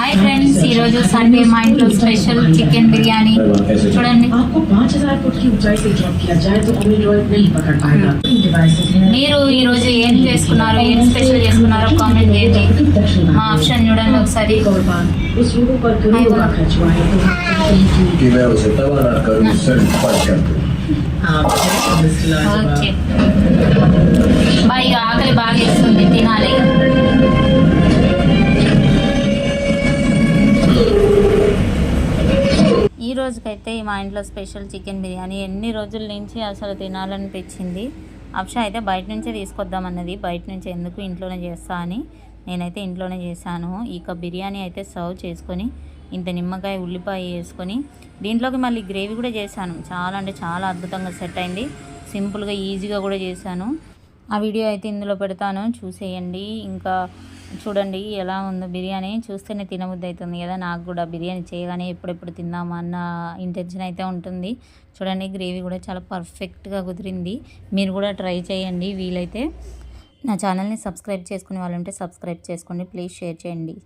Hi friends ఈ రోజు Sunday మా ఇంట్లో స్పెషల్ చికెన్ బిర్యానీ చూడండి आपको 5000 फुट की ऊंचाई से ड्रॉप किया जाए तो एंड्रॉइड नहीं पकड़ पाएगा మీరు ఈ రోజు ఏం చేసుకున్నారు ఏం స్పెషల్ చేసుకున్నారో కామెంట్ చేయండి మా ఆప్షన్ చూడండి ఒకసారి उस लोगों पर करोड़ों खर्च हुआ है तो कि मैं उसे तबाह कर उससे फाइट कर दूं। ఓకే బాయ్ ఆకలి బాగా ఇస్తుంది తినాలి ఈ రోజుకైతే మా ఇంట్లో స్పెషల్ చికెన్ బిర్యానీ ఎన్ని రోజుల నుంచి అసలు తినాలనిపించింది ఆప్షన్ అయితే బయట నుంచే తీసుకొద్దామన్నది బయట నుంచి ఎందుకు ఇంట్లోనే చేస్తా అని నేనైతే ఇంట్లోనే చేశాను ఇక బిర్యానీ అయితే సర్వ్ చేసుకొని ఇంత నిమ్మకాయ ఉల్లిపాయ వేసుకొని దీంట్లోకి మళ్ళీ గ్రేవీ కూడా చేశాను చాలా అంటే చాలా అద్భుతంగా సెట్ అయింది సింపుల్గా ఈజీగా కూడా చేశాను ఆ వీడియో అయితే ఇందులో పెడతాను చూసేయండి ఇంకా చూడండి ఎలా ఉందో బిర్యానీ చూస్తేనే తినబుద్ధి అవుతుంది కదా నాకు కూడా బిర్యానీ చేయగానే ఎప్పుడెప్పుడు తిందామా అన్న ఇంటెన్షన్ అయితే ఉంటుంది చూడండి గ్రేవీ కూడా చాలా పర్ఫెక్ట్గా కుదిరింది మీరు కూడా ట్రై చేయండి వీలైతే నా ఛానల్ని సబ్స్క్రైబ్ చేసుకునే వాళ్ళు ఉంటే సబ్స్క్రైబ్ చేసుకోండి ప్లీజ్ షేర్ చేయండి